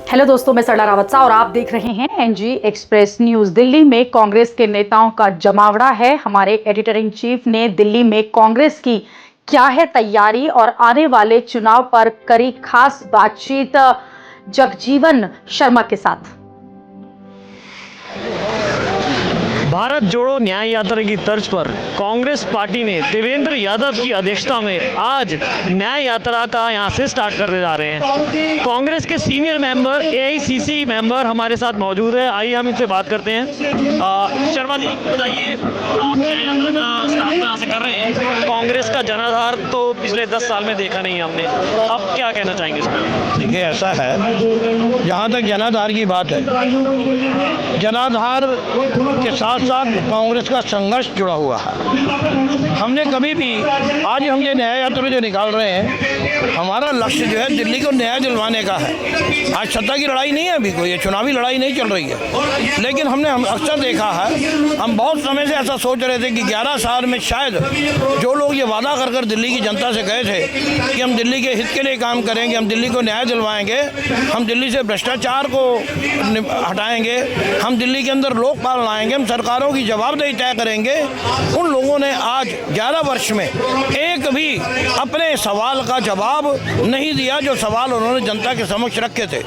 Hello दोस्तों, मैं सरला रावत सा और आप देख रहे हैं एनजी एक्सप्रेस न्यूज। दिल्ली में कांग्रेस के नेताओं का जमावड़ा है। हमारे एडिटर इन चीफ ने दिल्ली में कांग्रेस की क्या है तैयारी और आने वाले चुनाव पर करी खास बातचीत जगजीवन शर्मा के साथ। भारत जोड़ो न्याय यात्रा की तर्ज पर कांग्रेस पार्टी ने देवेंद्र यादव की अध्यक्षता में आज न्याय यात्रा का यहां से स्टार्ट करने जा रहे हैं। कांग्रेस के सीनियर मेंबर, एआईसीसी मेंबर हमारे साथ मौजूद है। आइए हम इनसे बात करते हैं। शर्मा जी, बताइए, आप न्याय यात्रा का स्टार्ट कहां से कर रहे हैं? कांग्रेस का जनाधार तो पिछले 10 साल में देखा नहीं हमने, आप क्या कहना चाहेंगे इस पर? देखिए, ऐसा है, जहाँ तक जनाधार की बात है, जनाधार के साथ साथ कांग्रेस का संघर्ष जुड़ा हुआ है। हमने कभी भी, आज हम ये न्याय यात्रा जो निकाल रहे हैं, हमारा लक्ष्य जो है दिल्ली को न्याय दिलवाने का है। आज सत्ता की लड़ाई नहीं है, अभी कोई चुनावी लड़ाई नहीं चल रही है, लेकिन हमने अक्सर देखा है, हम बहुत समय से ऐसा सोच रहे थे कि 11 साल में शायद जो लोग ये वादा कर कर दिल्ली की जनता से गए थे कि हम दिल्ली के हित के लिए काम करेंगे, हम दिल्ली को न्याय दिलवाएंगे, हम दिल्ली से भ्रष्टाचार को हटाएंगे, हम दिल्ली के अंदर लोकपाल लाएंगे, हम सरकारों की जवाबदेही तय करेंगे, उन लोगों ने आज 11 वर्ष में एक भी अपने सवाल का जवाब नहीं दिया जो सवाल उन्होंने जनता के समक्ष रखे थे।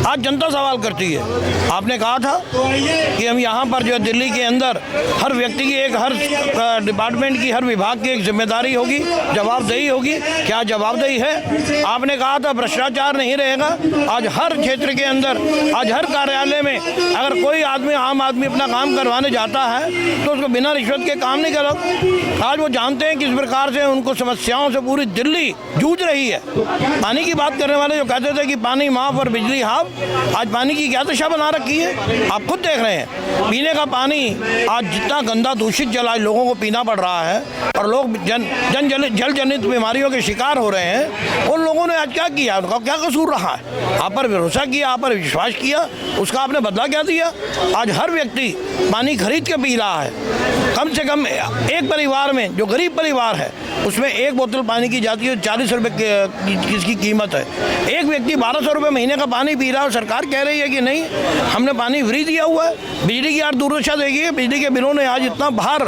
आज जनता सवाल करती है। आपने कहा था कि हम यहाँ पर जो दिल्ली के अंदर हर व्यक्ति की हर डिपार्टमेंट की, हर विभाग की एक जिम्मेदारी होगी, जवाबदेही होगी। क्या जवाबदेही है? आपने कहा था भ्रष्टाचार नहीं रहेगा। आज हर क्षेत्र के अंदर, आज हर कार्यालय में अगर कोई आदमी, आम आदमी अपना काम करवाने जाता है तो उसको बिना रिश्वत के काम नहीं करो। आज वो जानते हैं किस प्रकार से उनको समस्याओं से पूरी दिल्ली जूझ रही है। पानी की बात करने वाले जो कहते थे कि पानी माफ और बिजली हाफ, आज पानी की क्या दशा बना रखी है आप खुद देख रहे हैं। पीने का पानी आज जितना गंदा दूषित जल आज लोगों को पीना पड़ रहा है और लोग जल जनित बीमारियों के शिकार हो रहे हैं। उन लोगों ने आज क्या किया? उनका क्या कसूर रहा है? आप पर भरोसा किया, आप पर विश्वास किया, उसका आपने बदला क्या दिया? आज हर व्यक्ति पानी खरीद के पी रहा है। कम से कम एक परिवार में, जो गरीब परिवार है, उसमें एक बोतल पानी की जाती है 40 रुपये किसकी कीमत है। एक व्यक्ति 1200 रुपये महीने का पानी पी रहा है और सरकार कह रही है कि नहीं, हमने पानी फ्री दिया हुआ है। बिजली की यार दुर्दशा देखिए, बिजली के बिलों ने आज इतना भार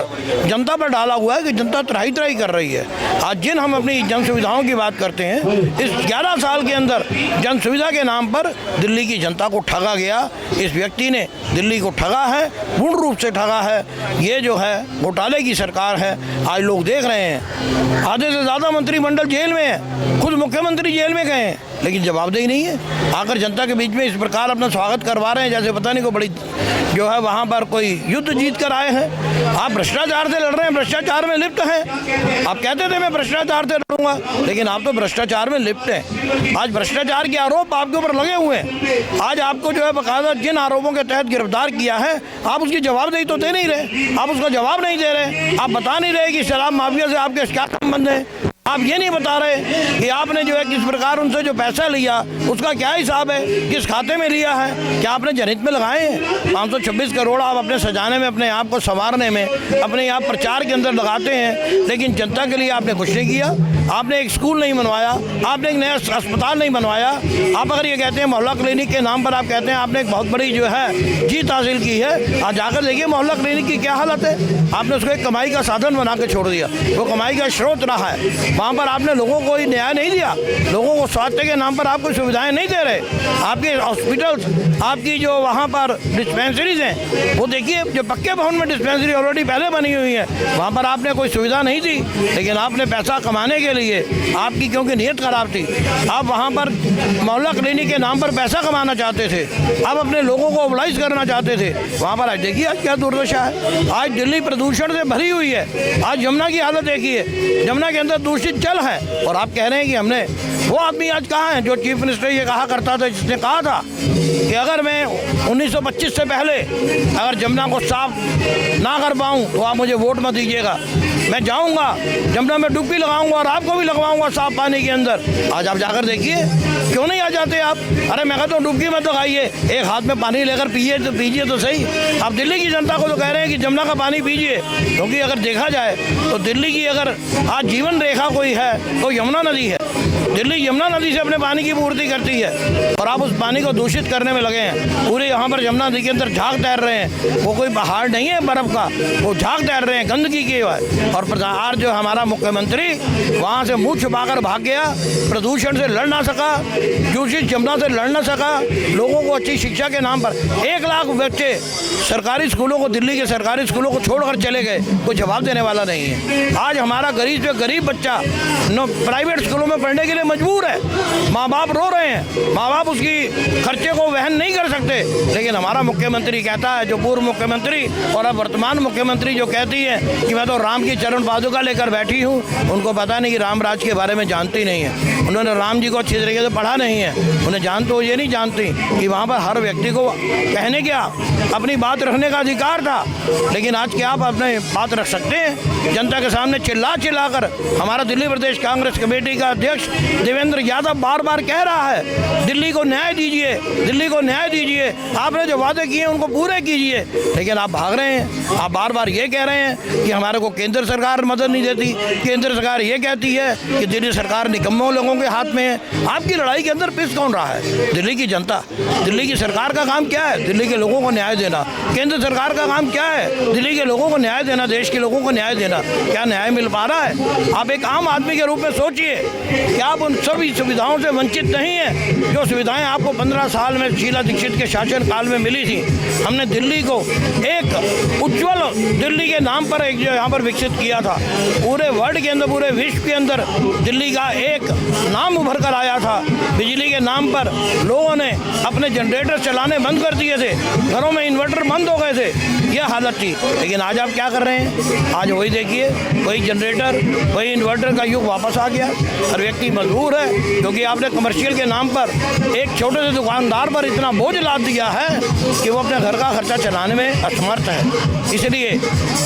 जनता पर डाला हुआ है कि जनता त्राही त्राही कर रही है। आज जिन हम अपनी जन सुविधाओं की बात करते हैं, इस 11 साल के अंदर जन सुविधा के नाम पर दिल्ली की जनता को ठगा गया। इस व्यक्ति ने दिल्ली को ठगा है, पूर्ण रूप से ठगा है। ये जो है घोटाले की सरकार है। आज लोग देख रहे हैं, आधे से ज़्यादा मंत्रिमंडल जेल में है, खुद मुख्यमंत्री जेल में गए हैं, लेकिन जवाबदेही नहीं है। आकर जनता के बीच में इस प्रकार अपना स्वागत करवा रहे हैं जैसे पता नहीं को बड़ी जो है वहाँ पर कोई युद्ध जीत कर आए हैं। आप भ्रष्टाचार से लड़ रहे हैं, भ्रष्टाचार में लिप्त हैं। आप कहते थे मैं भ्रष्टाचार से लड़ूंगा, लेकिन आप तो भ्रष्टाचार में लिप्त हैं। आज भ्रष्टाचार के आरोप आपके ऊपर लगे हुए हैं। आज आपको जो है बाकायदा जिन आरोपों के तहत गिरफ्तार किया है, आप उसकी जवाबदेही तो दे नहीं रहे, आप उसका जवाब नहीं दे रहे। आप बता नहीं रहे कि शराब माफिया से आपके क्या संबंध है। आप ये नहीं बता रहे कि आपने जो है किस प्रकार उनसे जो पैसा लिया उसका क्या हिसाब है, किस खाते में लिया है, क्या आपने जनहित में लगाए हैं। 526 करोड़ आप अपने सजाने में, अपने आप को संवारने में, अपने आप प्रचार के अंदर लगाते हैं, लेकिन जनता के लिए आपने कुछ नहीं किया। आपने एक स्कूल नहीं बनवाया, आपने एक नया अस्पताल नहीं बनवाया। आप अगर ये कहते हैं मोहल्ला क्लिनिक के नाम पर, आप कहते हैं आपने एक बहुत बड़ी जो है जीत हासिल की है। आज जाकर देखिए मोहल्ला क्लिनिक की क्या हालत है। आपने उसको एक कमाई का साधन बना के छोड़ दिया, वो कमाई का स्रोत रहा है। वहाँ पर आपने लोगों को कोई न्याय नहीं दिया, लोगों को स्वास्थ्य के नाम पर आप कोई सुविधाएं नहीं दे रहे। आपके हॉस्पिटल्स, आपकी जो वहाँ पर डिस्पेंसरीज हैं, वो देखिए जो पक्के भवन में डिस्पेंसरी ऑलरेडी पहले बनी हुई है, वहाँ पर आपने कोई सुविधा नहीं दी, लेकिन आपने पैसा कमाने के लिए, आपकी क्योंकि नीयत खराब थी, आप वहाँ पर मोहल्ला क्लिनिक के नाम पर पैसा कमाना चाहते थे, आप अपने लोगों को ओबलाइज करना चाहते थे। वहाँ पर आज देखिए आज क्या दुर्दशा है। आज दिल्ली प्रदूषण से भरी हुई है। आज यमुना की हालत देखिए, यमुना के अंदर दूषित जल है और आप कह रहे हैं कि हमने, वो आदमी आज कहाँ है जो चीफ मिनिस्टर ये कहा करता था, जिसने कहा था कि अगर मैं 1925 से पहले अगर जमुना को साफ ना कर पाऊँ तो आप मुझे वोट मत दीजिएगा। मैं जाऊँगा जमुना में डुबकी लगाऊंगा और आपको भी लगवाऊंगा साफ पानी के अंदर। आज आप जाकर देखिए, क्यों नहीं आ जाते आप? अरे मैं कहता हूँ डुबकी मत लगाइए, एक हाथ में पानी लेकर पीजिए तो सही। आप दिल्ली की जनता को तो कह रहे हैं कि जमुना का पानी पीजिए, क्योंकि अगर देखा जाए तो दिल्ली की अगर आज जीवन रेखा कोई है तो यमुना नदी है। दिल्ली यमुना नदी से अपने पानी की पूर्ति करती है और आप उस पानी को दूषित करने में लगे हैं। पूरे यहाँ पर यमुना नदी के अंदर झाग तैर रहे हैं, वो कोई पहाड़ नहीं है बर्फ का, वो झाग तैर रहे हैं गंदगी की है। और आज जो हमारा मुख्यमंत्री वहाँ से मुँह छुपाकर भाग गया, प्रदूषण से लड़ ना सका, दूषित यमुना से लड़ ना सका, लोगों को अच्छी शिक्षा के नाम पर 1 लाख बच्चे सरकारी स्कूलों को, दिल्ली के सरकारी स्कूलों को छोड़कर चले गए, कोई जवाब देने वाला नहीं है। आज हमारा गरीब बच्चा प्राइवेट स्कूलों में पढ़ने के लिए मजबूर है, माँ बाप रो रहे हैं, माँ बाप उसकी खर्चे को वहन नहीं कर सकते। लेकिन हमारा मुख्यमंत्री कहता है, जो पूर्व मुख्यमंत्री और अब वर्तमान मुख्यमंत्री जो कहती है कि मैं तो राम की चरण पादुका लेकर बैठी हूँ, उनको पता नहीं कि राम राज के बारे में जानती नहीं है, उन्होंने राम जी को अच्छी तरीके से पढ़ा नहीं है, उन्हें तो ये नहीं जानती कि वहाँ पर हर व्यक्ति को कहने क्या अपनी बात रखने का अधिकार था। लेकिन आज क्या आप अपने बात रख सकते हैं? जनता के सामने चिल्ला कर हमारा दिल्ली प्रदेश कांग्रेस कमेटी का अध्यक्ष देवेंद्र यादव बार बार कह रहा है, दिल्ली को न्याय दीजिए, दिल्ली को न्याय दीजिए, आपने जो वादे किए उनको पूरे कीजिए। लेकिन आप भाग रहे हैं, आप बार बार ये कह रहे हैं कि हमारे को केंद्र सरकार मदद नहीं देती, केंद्र सरकार ये कहती है कि दिल्ली सरकार निकम्मों लोगों के हाथ में है। आपकी लड़ाई के अंदर पिस कौन रहा है? दिल्ली की जनता। दिल्ली की सरकार का काम क्या है? दिल्ली के लोगों को न्याय देना। केंद्र सरकार का काम क्या है? दिल्ली के लोगों को न्याय देना, देश के लोगों को न्याय देना। क्या न्याय मिल पा रहा है? आप एक आम आदमी के रूप में सोचिए कि आप उन सभी सुविधाओं से वंचित नहीं है जो सुविधाएं आपको 15 साल में शीला दीक्षित के शासनकाल में मिली थी। हमने दिल्ली को एक उज्ज्वल दिल्ली के नाम पर एक जो यहाँ पर विकसित किया था, पूरे वर्ल्ड के अंदर, पूरे विश्व के अंदर दिल्ली का एक नाम उभर कर आया था। बिजली के नाम पर लोगों ने अपने जनरेटर चलाने बंद कर दिए थे, घरों में इन्वर्टर बंद हो गए थे, यह हालत थी। लेकिन आज आप क्या कर रहे हैं? आज वही देखिए, वही जनरेटर, वही इन्वर्टर का युग वापस आ गया। हर व्यक्ति मजबूर है क्योंकि आपने कमर्शियल के नाम पर एक छोटे से दुकानदार पर इतना बोझ लाद दिया है कि वो अपने घर का खर्चा चलाने में असमर्थ है। इसलिए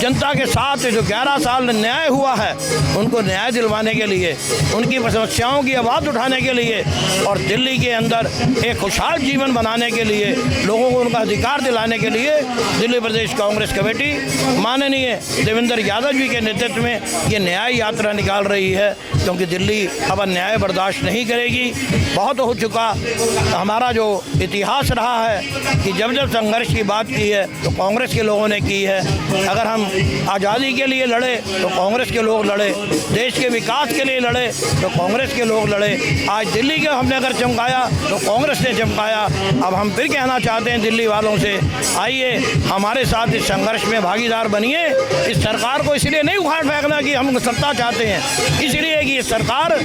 जनता के साथ जो 11 साल न्याय हुआ है, उनको न्याय दिलवाने के लिए, उनकी समस्याओं की आवाज़ उठाने के लिए और दिल्ली के अंदर एक खुशहाल जीवन बनाने के लिए, लोगों को उनका अधिकार दिलाने के लिए दिल्ली प्रदेश कांग्रेस कमेटी माननीय देवेंद्र यादव जी के नेतृत्व में ये न्याय यात्रा निकाल रही है। क्योंकि दिल्ली अब अन्याय बर्दाश्त नहीं करेगी। बहुत हो चुका हमारा जो इतिहास रहा है कि जब जब संघर्ष की बात की है तो कांग्रेस के लोगों ने की है। अगर हम आज़ादी के लिए लड़े तो कांग्रेस के लोग लड़े, देश के विकास के लिए लड़े तो कांग्रेस के लोग लड़े। आज दिल्ली का हमने अगर चमकाया तो कांग्रेस ने चमकाया। अब हम फिर कहना चाहते हैं दिल्ली वालों से, आइए हमारे साथ इस संघर्ष में भागीदार बनिए। इस सरकार को इसलिए नहीं उखाड़ फेंकना कि हम सत्ता चाहते हैं, इसलिए कि ये सरकार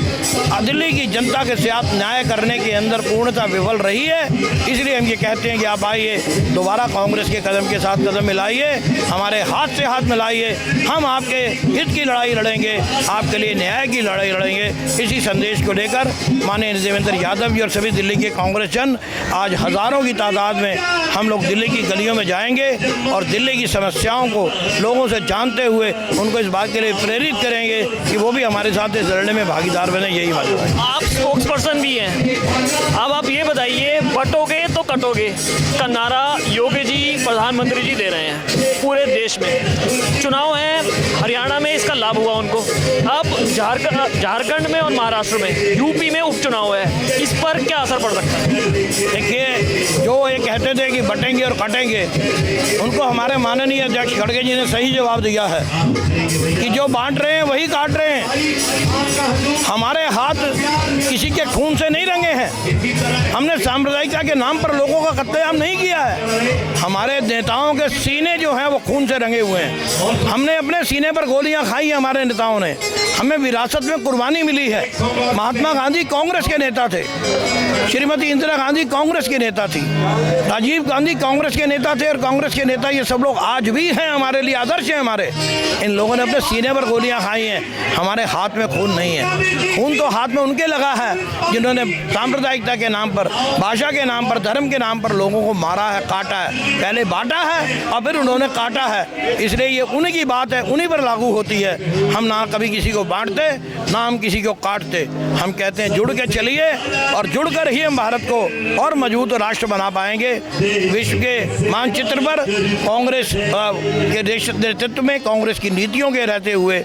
दिल्ली की जनता के साथ न्याय करने के अंदर पूर्णतः विफल रही है। इसलिए हम ये कहते हैं कि आप आइए, दोबारा कांग्रेस के कदम के साथ कदम मिलाइए, हमारे हाथ से हाथ मिलाइए। हम आपके हित की लड़ाई लड़ेंगे, आपके लिए न्याय की लड़ाई लड़ेंगे। इसी संदेश को लेकर माननीय देवेंद्र यादव जी और सभी दिल्ली के कांग्रेस जन आज हज़ारों की तादाद में हम लोग दिल्ली की गलियों में जाएंगे और दिल्ली की समस्याओं को लोगों से जानते हुए उनको इस बात के लिए प्रेरित करेंगे कि वो भी हमारे साथ इस लड़ने में भागीदार बने। यही बात है। आप स्पोक्स पर्सन भी हैं, अब आप ये बताइए, बटोगे तो कटोगे का नारा योगी जी प्रधानमंत्री जी दे रहे हैं पूरे देश में। चुनाव है, हरियाणा में इसका लाभ हुआ उनको, अब झारखंड में और महाराष्ट्र में, यूपी में उपचुनाव है, इस पर क्या असर पड़ सकता है? देखिए, जो ये कहते थे कि बटेंगे और कटेंगे, उनको हमारे माननीय अध्यक्ष खड़गे जी ने सही जवाब दिया है कि जो बांट रहे हैं वही काट रहे हैं। हमारे हाथ किसी के खून से नहीं रंगे हैं। हमने सांप्रदायिकता के नाम पर लोगों का कत्लेआम नहीं किया है। हमारे नेताओं के सीने जो हैं वो खून से रंगे हुए हैं। हमने अपने सीने पर गोलियां खाई हैं हमारे नेताओं ने, हमें विरासत में कुर्बानी मिली है। महात्मा गांधी कांग्रेस के नेता थे, श्रीमती इंदिरा गांधी कांग्रेस के नेता थी, राजीव गांधी कांग्रेस के नेता थे और कांग्रेस के नेता ये सब लोग आज भी हैं, हमारे लिए आदर्श हैं हमारे। इन लोगों ने अपने सीने पर गोलियां खाई हैं, हमारे हाथ में खून नहीं है। खून तो हाथ में उनके लगा है जिन्होंने सांप्रदायिकता के नाम पर, भाषा के नाम पर, धर्म के नाम पर लोगों को मारा है, काटा है। पहले बांटा है और फिर उन्होंने काटा है। इसलिए ये उन्हीं की बात है, उन्हीं पर लागू होती है। हम ना कभी किसी को बांटते, ना हम किसी को काटते। हम कहते हैं जुड़ के चलिए और जुड़कर ही हम भारत को और मजबूत राष्ट्र बना पाएंगे। विश्व के मानचित्र पर कांग्रेस के नेतृत्व में, कांग्रेस की नीतियों के रहते हुए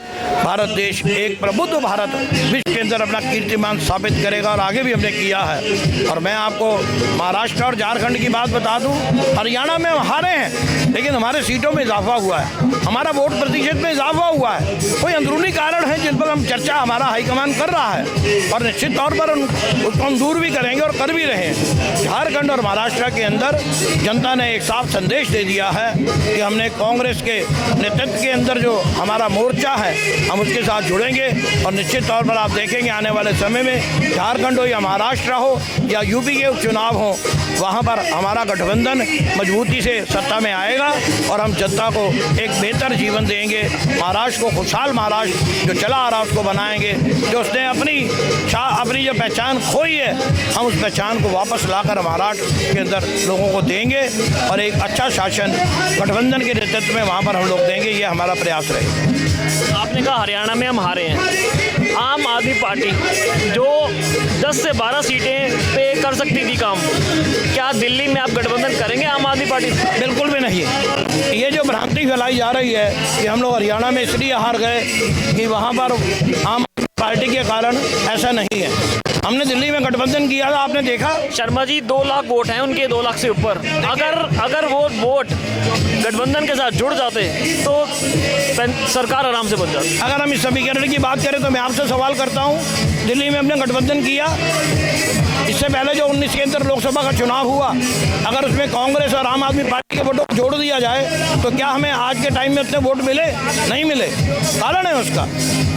भारत देश एक प्रबुद्ध भारत विश्व के अंदर अपना कीर्तिमान स्थापित करेगा और आगे भी हमने किया है। और मैं आपको महाराष्ट्र और झारखंड की बात बता दूं, हरियाणा में हम हारे हैं लेकिन हमारे सीटों में इजाफा हुआ है, हमारा वोट प्रतिशत में इजाफा हुआ है। कोई अंदरूनी कारण है जिन पर हम चर्चा हमारा हाईकमान कर रहा है और निश्चित तौर पर उसको हम दूर भी करेंगे और कर भी रहे हैं। झारखंड और महाराष्ट्र के अंदर जनता ने एक साफ संदेश दे दिया है कि हमने कांग्रेस के नेतृत्व के अंदर जो हमारा मोर्चा है हम उसके साथ जुड़ेंगे और निश्चित तौर पर आप देखेंगे आने वाले समय में झारखंड हो या महाराष्ट्र हो या यूपी के उपचुनाव हो, वहाँ पर हमारा गठबंधन मजबूती से सत्ता में आएगा और हम जनता को एक बेहतर जीवन देंगे। महाराष्ट्र को खुशहाल महाराष्ट्र जो चला आ रहा है उसको बनाएंगे। जो उसने अपनी जो पहचान खोई है हम उस पहचान को वापस लाकर महाराष्ट्र के अंदर लोगों को देंगे और एक अच्छा शासन गठबंधन के नेतृत्व में वहाँ पर हम लोग देंगे। ये हमारा प्रयास रहेगा। आपने कहा हरियाणा में हम हारे हैं, आम आदमी पार्टी जो 10 से 12 सीटें पे कर सकती थी काम, क्या दिल्ली में आप गठबंधन करेंगे आम आदमी पार्टी? बिल्कुल भी नहीं। ये जो भ्रांति फैलाई जा रही है कि हम लोग हरियाणा में इसलिए हार गए कि वहाँ पर आम पार्टी के कारण, ऐसा नहीं है। हमने दिल्ली में गठबंधन किया था, आपने देखा। शर्मा जी 2 लाख वोट हैं उनके, 2 लाख से ऊपर। अगर वो वोट गठबंधन के साथ जुड़ जाते तो सरकार आराम से बन जाती। अगर हम इस समीकरण की बात करें तो मैं आपसे सवाल करता हूँ, दिल्ली में हमने गठबंधन किया, इससे पहले जो 19 के अंदर लोकसभा का चुनाव हुआ, अगर उसमें कांग्रेस और आम आदमी पार्टी के वोटों को जोड़ दिया जाए तो क्या हमें आज के टाइम में उतने वोट मिले? नहीं मिले। कारण है उसका,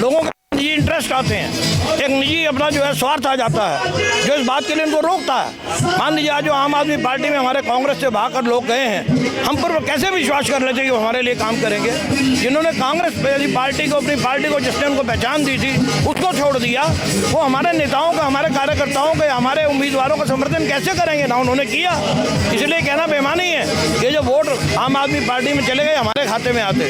लोगों का निजी इंटरेस्ट आते हैं, एक निजी अपना जो है स्वार्थ आ जाता है जो इस बात के लिए इनको रोकता है। मान लीजिए आज जो आम आदमी पार्टी में हमारे कांग्रेस से भागकर लोग गए हैं, हम पर वो कैसे विश्वास कर लेते कि वो हमारे लिए काम करेंगे? जिन्होंने कांग्रेस पार्टी को, अपनी पार्टी को जिसने उनको पहचान दी थी उसको छोड़ दिया, वो हमारे नेताओं का, हमारे कार्यकर्ताओं का, हमारे उम्मीदवारों का समर्थन कैसे करेंगे? ना उन्होंने किया। इसलिए कहना बेईमानी है ये जो वोट आम आदमी पार्टी में चले गए हमारे खाते में आते,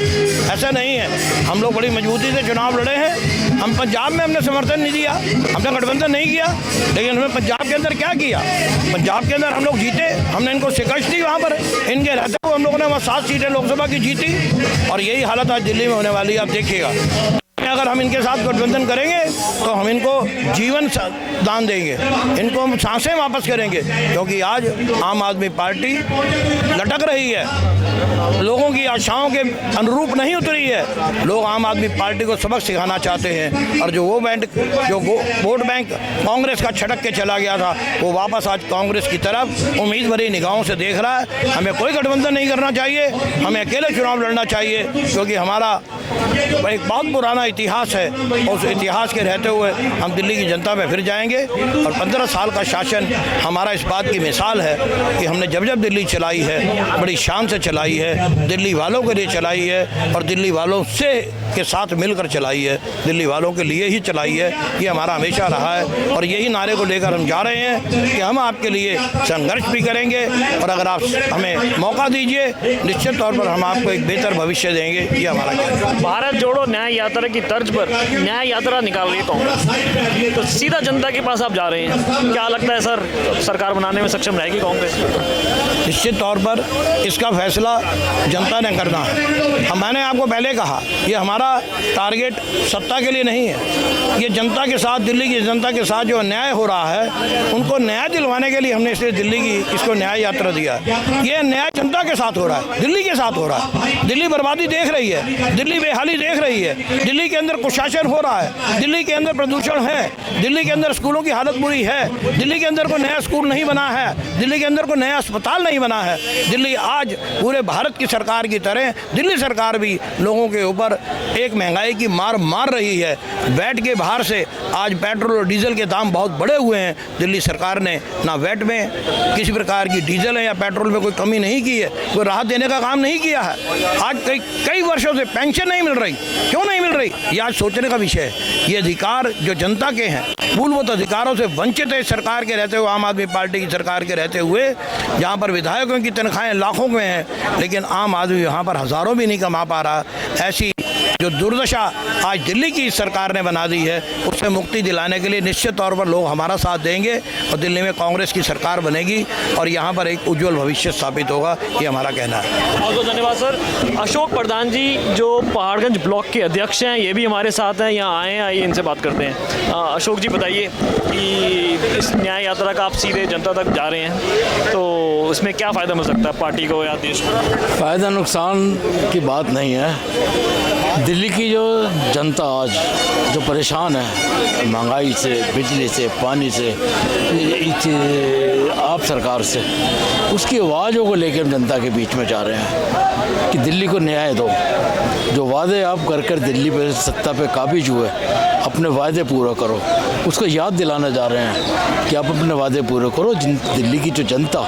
ऐसा नहीं है। हम लोग बड़ी मजबूती से चुनाव लड़े हैं। हम पंजाब में हमने समर्थन नहीं दिया, हमने गठबंधन नहीं किया, लेकिन हमने पंजाब के अंदर क्या किया? पंजाब के अंदर हम लोग जीते, हमने इनको शिकस्त दी वहाँ पर, इनके रहते हुए हम लोगों ने वहाँ 7 सीटें लोकसभा की जीती और यही हालत आज दिल्ली में होने वाली है। आप देखिएगा, अगर हम इनके साथ गठबंधन करेंगे तो हम इनको जीवन दान देंगे, इनको हम सांसें वापस करेंगे, क्योंकि आज आम आदमी पार्टी लटक रही है, लोगों की आशाओं के अनुरूप नहीं उतरी है। लोग आम आदमी पार्टी को सबक सिखाना चाहते हैं और जो वोट बैंक कांग्रेस का छटक के चला गया था वो वापस आज कांग्रेस की तरफ उम्मीद भरी निगाहों से देख रहा है। हमें कोई गठबंधन नहीं करना चाहिए, हमें अकेले चुनाव लड़ना चाहिए, क्योंकि हमारा एक बहुत पुराना इतिहास है और उस इतिहास के रहते हुए हम दिल्ली की जनता में फिर जाएंगे। और 15 साल का शासन हमारा इस बात की मिसाल है कि हमने जब जब दिल्ली चलाई है बड़ी शान से चलाई है, दिल्ली वालों के लिए चलाई है और दिल्ली वालों से के साथ मिलकर चलाई है, दिल्ली वालों के लिए ही चलाई है। ये हमारा हमेशा रहा है और यही नारे को लेकर हम जा रहे हैं कि हम आपके लिए संघर्ष भी करेंगे और अगर आप हमें मौका दीजिए निश्चित तौर पर हम आपको एक बेहतर भविष्य देंगे। ये हमारा कहना है। भारत जोड़ो न्याय यात्रा की तर्ज पर न्याय यात्रा निकाल रही है कांग्रेस, तो सीधा जनता के पास आप जा रहे हैं, क्या लगता है सर सरकार बनाने में सक्षम रहेगी कांग्रेस? निश्चित तौर पर इसका फैसला जनता ने करना है। मैंने आपको पहले कहा ये हमारा टारगेट सत्ता के लिए नहीं है, ये जनता के साथ, दिल्ली की जनता के साथ जो अन्याय हो रहा है उनको न्याय दिलवाने के लिए हमने इसलिए दिल्ली की इसको न्याय यात्रा दिया। ये अन्याय जनता के साथ हो रहा है, दिल्ली के साथ हो रहा है। दिल्ली बर्बादी देख रही है, दिल्ली बेहाली देख रही है, दिल्ली के अंदर कुशासन हो रहा है, दिल्ली के अंदर प्रदूषण है, दिल्ली के अंदर स्कूलों की हालत बुरी है, दिल्ली के अंदर कोई नया स्कूल नहीं बना है, दिल्ली के अंदर कोई नया अस्पताल नहीं बना है। दिल्ली आज पूरे भारत की सरकार की तरह दिल्ली सरकार भी लोगों के ऊपर एक महंगाई की मार रही है। वैट के बाहर से आज पेट्रोल और डीजल के दाम बहुत बढ़े हुए हैं। दिल्ली सरकार ने ना वैट में किसी प्रकार की डीजल है या पेट्रोल में कोई कमी नहीं की है, कोई राहत देने का काम नहीं किया है। आज कई वर्षों से पेंशन नहीं मिल रही, क्यों नहीं मिल रही? ये आज सोचने का विषय है। ये अधिकार जो जनता के हैं, मूलभूत अधिकारों से वंचित है सरकार के रहते हुए, आम आदमी पार्टी की सरकार के रहते हुए, जहाँ पर विधायकों की तनख्वाहें लाखों में हैं लेकिन आम आदमी यहाँ पर हज़ारों भी नहीं कमा पा रहा। ऐसी जो दुर्दशा आज दिल्ली की सरकार ने बना दी है उससे मुक्ति दिलाने के लिए निश्चित तौर पर लोग हमारा साथ देंगे और दिल्ली में कांग्रेस की सरकार बनेगी और यहाँ पर एक उज्जवल भविष्य स्थापित होगा, ये हमारा कहना है। बहुत बहुत धन्यवाद सर। अशोक प्रधान जी जो पहाड़गंज ब्लॉक के अध्यक्ष हैं ये भी हमारे साथ हैं, यहाँ आए हैं, आइए इनसे बात करते हैं। अशोक जी बताइए कि इस न्याय यात्रा का आप सीधे जनता तक जा रहे हैं तो इसमें क्या फ़ायदा मिल सकता है पार्टी को या देश को? फ़ायदा नुकसान की बात नहीं है। दिल्ली की जो जनता आज जो परेशान है महंगाई से, बिजली से, पानी से, आप सरकार से, उसकी आवाज़ों को लेकर हम जनता के बीच में जा रहे हैं कि दिल्ली को न्याय दो। जो वादे आप कर दिल्ली पे सत्ता पे काबिज हुए, अपने वादे पूरा करो, उसको याद दिलाना जा रहे हैं कि आप अपने वादे पूरे करो। दिल्ली की जो जनता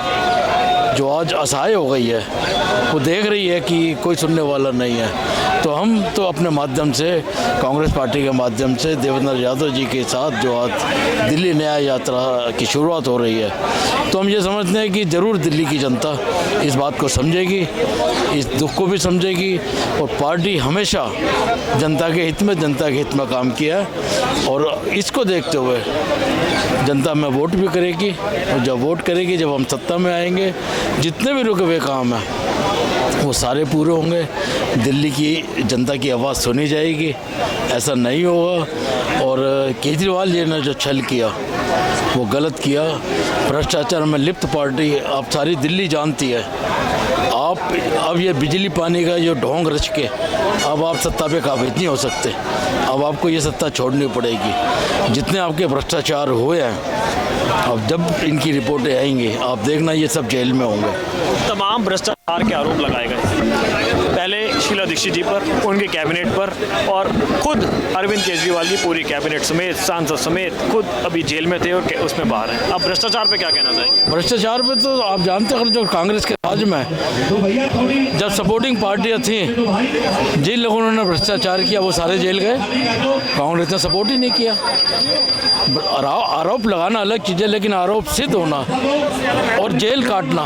जो आज असहाय हो गई है वो देख रही है कि कोई सुनने वाला नहीं है, तो हम तो अपने माध्यम से, कांग्रेस पार्टी के माध्यम से देवेंद्र यादव जी के साथ जो आज दिल्ली न्याय यात्रा की शुरुआत हो रही है, तो हम ये समझते हैं कि ज़रूर दिल्ली की जनता इस बात को समझेगी, इस दुख को भी समझेगी और पार्टी हमेशा जनता के हित में काम किया है और इसको देखते हुए जनता में वोट भी करेगी और जब वोट करेगी, जब हम सत्ता में आएंगे, जितने भी रुके हुए काम हैं वो सारे पूरे होंगे। दिल्ली की जनता की आवाज़ सुनी जाएगी, ऐसा नहीं होगा। और केजरीवाल जी ने जो छल किया वो गलत किया। भ्रष्टाचार में लिप्त पार्टी आप सारी दिल्ली जानती है। आप अब ये बिजली पानी का जो ढोंग रच के अब आप सत्ता पे काबिज नहीं हो सकते, अब आपको ये सत्ता छोड़नी पड़ेगी। जितने आपके भ्रष्टाचार हुए हैं, अब जब इनकी रिपोर्टें आएंगी आप देखना ये सब जेल में होंगे। तमाम भ्रष्टाचार के आरोप लगाए गए, पहले शीला दीक्षित जी पर, उनके कैबिनेट पर और खुद अरविंद केजरीवाल की पूरी कैबिनेट समेत, सांसद समेत खुद अभी जेल में थे और उसमें बाहर हैं। अब भ्रष्टाचार पे क्या कहना चाहेंगे? भ्रष्टाचार पे तो आप जानते हैं जो कांग्रेस के राज में जब सपोर्टिंग पार्टियां थी, जिन लोगों ने भ्रष्टाचार किया वो सारे जेल गए, कांग्रेस ने सपोर्ट ही नहीं किया। आरोप लगाना अलग चीज़ है, लेकिन आरोप सिद्ध होना और जेल काटना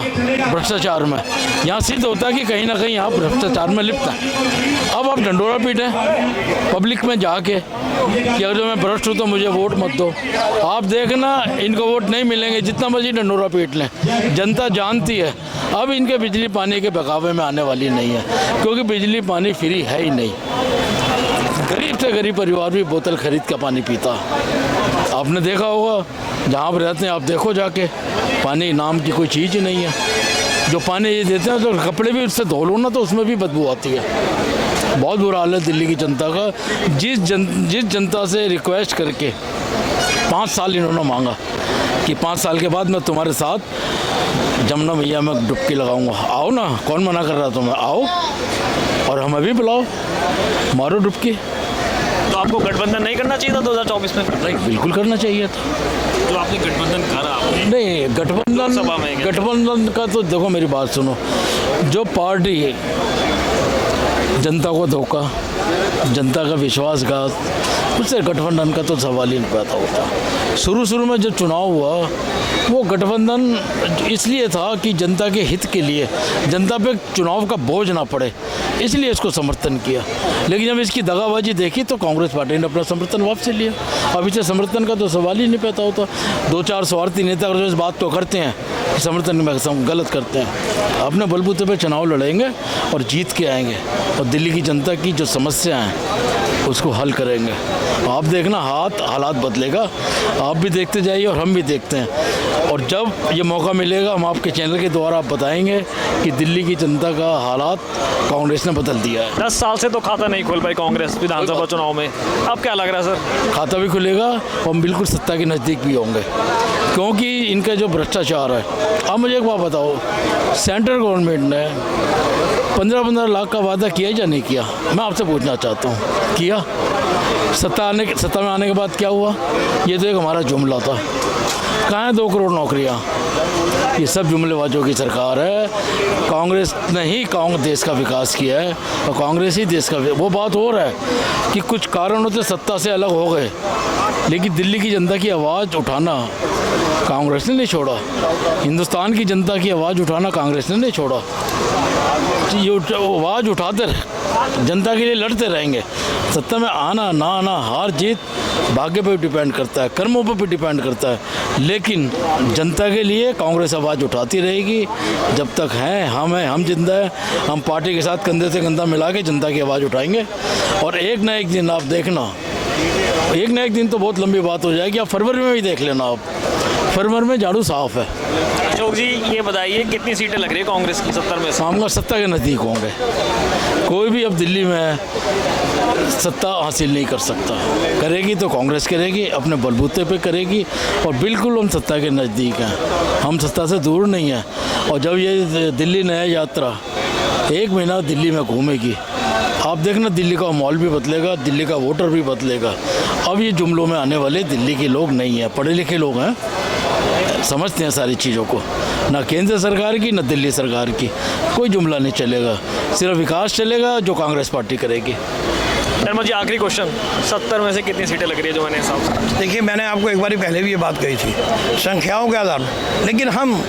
भ्रष्टाचार में, यहाँ सिद्ध होता है कि कहीं ना कहीं आप भ्रष्टाचार में लिप्त हैं। अब आप डंडोरा पीटें पब्लिक में जाके कि अगर मैं भ्रष्ट हूँ तो मुझे वोट मत दो। आप देखना इनको वोट नहीं मिलेंगे, जितना मर्जी डंडोरा पीट लें। जनता जानती है अब इनके बिजली पानी के बकावे में आने वाली नहीं है, क्योंकि बिजली पानी फ्री है ही नहीं। गरीब से गरीब परिवार भी बोतल खरीद का पानी पीता। आपने देखा होगा जहाँ आप रहते हैं, आप देखो जाके, पानी नाम की कोई चीज़ ही नहीं है। जो पानी ये देते हैं तो कपड़े भी उससे धो लो ना तो उसमें भी बदबू आती है। बहुत बुरा हाल है दिल्ली की जनता का। जिस जनता से रिक्वेस्ट करके 5 साल इन्होंने मांगा कि 5 साल के बाद मैं तुम्हारे साथ जमुना मैया में डुबकी लगाऊंगा, आओ ना, कौन मना कर रहा तुम्हें, आओ और हमें भी बुलाओ, मारो डुबकी। तो आपको गठबंधन नहीं करना चाहिए था 2024 में? नहीं, बिल्कुल करना चाहिए था। जो आपने गठबंधन करा आपने? नहीं, गठबंधन का तो देखो, मेरी बात सुनो, जो पार्टी जनता को धोखा, जनता का विश्वासघात, उससे गठबंधन का तो सवाल ही नहीं पैदा होता। शुरू में जब चुनाव हुआ वो गठबंधन इसलिए था कि जनता के हित के लिए, जनता पे चुनाव का बोझ ना पड़े, इसलिए इसको समर्थन किया। लेकिन जब इसकी दगाबाजी देखी तो कांग्रेस पार्टी ने अपना समर्थन वापस लिया। अब इसे समर्थन का तो सवाल ही नहीं पैदा होता। 2-4 स्वार्थी नेता अगर इस बात को करते हैं कि समर्थन में गलत करते हैं, अपने बलबूते पे चुनाव लड़ेंगे और जीत के आएंगे और दिल्ली की जनता की जो समस्या हैं उसको हल करेंगे। आप देखना हालात बदलेगा, आप भी देखते जाइए और हम भी देखते हैं। और जब ये मौका मिलेगा हम आपके चैनल के द्वारा आप बताएंगे कि दिल्ली की जनता का हालात कांग्रेस ने बदल दिया है। 10 साल से तो खाता नहीं खोल पाई कांग्रेस विधानसभा चुनाव में, अब क्या लग रहा है सर? खाता भी खुलेगा और हम बिल्कुल सत्ता के नज़दीक भी होंगे, क्योंकि इनका जो भ्रष्टाचार है। अब मुझे एक बात बताओ, सेंट्रल गवर्नमेंट ने 15-15 लाख का वादा किया या नहीं किया? मैं आपसे पूछना चाहता हूँ, किया? सत्ता में आने के बाद क्या हुआ? ये तो एक हमारा जुमला था। कहाँ है 2 करोड़ नौकरियाँ? ये सब जुमलेबाजों की सरकार है। कांग्रेस ने ही देश का विकास किया है और कांग्रेस ही देश का। वो बात हो रहा है कि कुछ कारणों से सत्ता से अलग हो गए, लेकिन दिल्ली की जनता की आवाज़ उठाना कांग्रेस ने नहीं छोड़ा। हिंदुस्तान की जनता की आवाज़ उठाना कांग्रेस ने नहीं छोड़ा। ये आवाज़ उठाते रहे जनता के लिए लड़ते रहेंगे। सत्ता में आना ना आना, हार जीत भाग्य पर डिपेंड करता है, कर्मों पर भी डिपेंड करता है, लेकिन जनता के लिए कांग्रेस आवाज़ उठाती रहेगी। जब तक हैं हम जिंदा हैं, हम पार्टी के साथ कंधे से कंधा मिला के जनता की आवाज़ उठाएंगे। और एक ना एक दिन आप देखना, एक ना एक दिन तो बहुत लंबी बात हो जाएगी, आप फरवरी में भी देख लेना। आप फरवरी में झाड़ू साफ है। अशोक जी ये बताइए कितनी सीटें लग रही है कांग्रेस की 70 में से? हम सत्ता के नज़दीक होंगे। कोई भी अब दिल्ली में सत्ता हासिल नहीं कर सकता। करेगी तो कांग्रेस करेगी, अपने बलबूते पे करेगी, और बिल्कुल हम सत्ता के नज़दीक हैं, हम सत्ता से दूर नहीं हैं। और जब ये दिल्ली नया यात्रा 1 महीना दिल्ली में घूमेगी, आप देखना दिल्ली का माहौल भी बदलेगा, दिल्ली का वोटर भी बदलेगा। अब ये जुमलों में आने वाले दिल्ली के लोग नहीं हैं, पढ़े लिखे लोग हैं, समझते हैं सारी चीज़ों को। ना केंद्र सरकार की ना दिल्ली सरकार की कोई जुमला नहीं चलेगा, सिर्फ विकास चलेगा जो कांग्रेस पार्टी करेगी। शर्मा जी आखिरी क्वेश्चन, 70 में से कितनी सीटें लग रही है जो मैंने हिसाब से? देखिए, मैंने आपको एक बार पहले भी ये बात कही थी, संख्याओं के आधार पर, लेकिन हम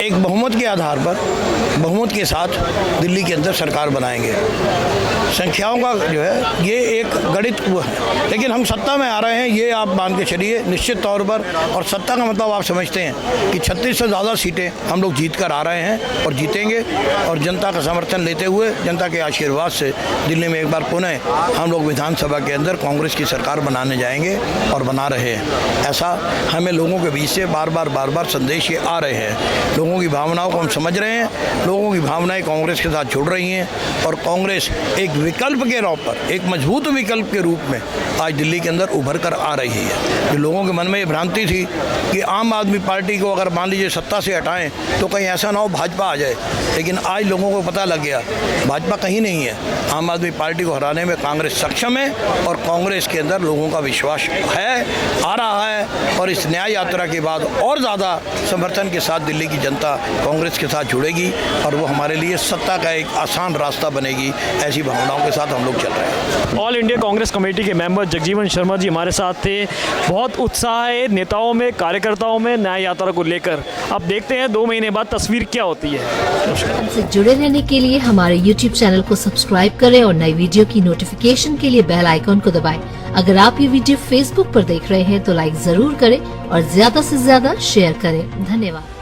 एक बहुमत के आधार पर, बहुमत के साथ दिल्ली के अंदर सरकार बनाएंगे। संख्याओं का जो है ये एक गणित वो है, लेकिन हम सत्ता में आ रहे हैं ये आप मान के चलिए निश्चित तौर पर। और सत्ता का मतलब आप समझते हैं कि 36 से ज़्यादा सीटें हम लोग जीत कर आ रहे हैं और जीतेंगे। और जनता का समर्थन लेते हुए, जनता के आशीर्वाद से दिल्ली में एक बार पुनः हम लोग विधानसभा के अंदर कांग्रेस की सरकार बनाने जाएंगे और बना रहे हैं। ऐसा हमें लोगों के बीच से बार बार संदेश ये आ रहे हैं। लोगों की भावनाओं को हम समझ रहे हैं, लोगों की भावनाएं कांग्रेस के साथ जुड़ रही हैं, और कांग्रेस एक विकल्प के तौर पर, एक मजबूत विकल्प के रूप में आज दिल्ली के अंदर उभर कर आ रही है। जो लोगों के मन में ये भ्रांति थी कि आम आदमी पार्टी को अगर मान लीजिए सत्ता से हटाएं तो कहीं ऐसा ना हो भाजपा आ जाए, लेकिन आज लोगों को पता लग गया भाजपा कहीं नहीं है। आम आदमी पार्टी को हराने में कांग्रेस सक्षम है, और कांग्रेस के अंदर लोगों का विश्वास है, आ रहा है। और इस न्याय यात्रा के बाद और ज़्यादा समर्थन के साथ दिल्ली की जनता कांग्रेस के साथ जुड़ेगी, और वो हमारे लिए सत्ता का एक आसान रास्ता बनेगी। ऐसी भावनाओं के साथ हम लोग चल रहे हैं। ऑल इंडिया कांग्रेस कमेटी के मेंबर जगजीवन शर्मा जी हमारे साथ थे। बहुत उत्साह है नेताओं में, कार्यकर्ताओं में न्याय यात्रा को लेकर। अब देखते हैं 2 महीने बाद तस्वीर क्या होती है। हमसे जुड़े रहने के लिए हमारे YouTube चैनल को सब्सक्राइब करें और नई वीडियो की नोटिफिकेशन के लिए बेल आइकॉन को दबाएं। अगर आप ये वीडियो Facebook पर देख रहे हैं तो लाइक जरूर करें और ज्यादा से ज्यादा शेयर करें। धन्यवाद।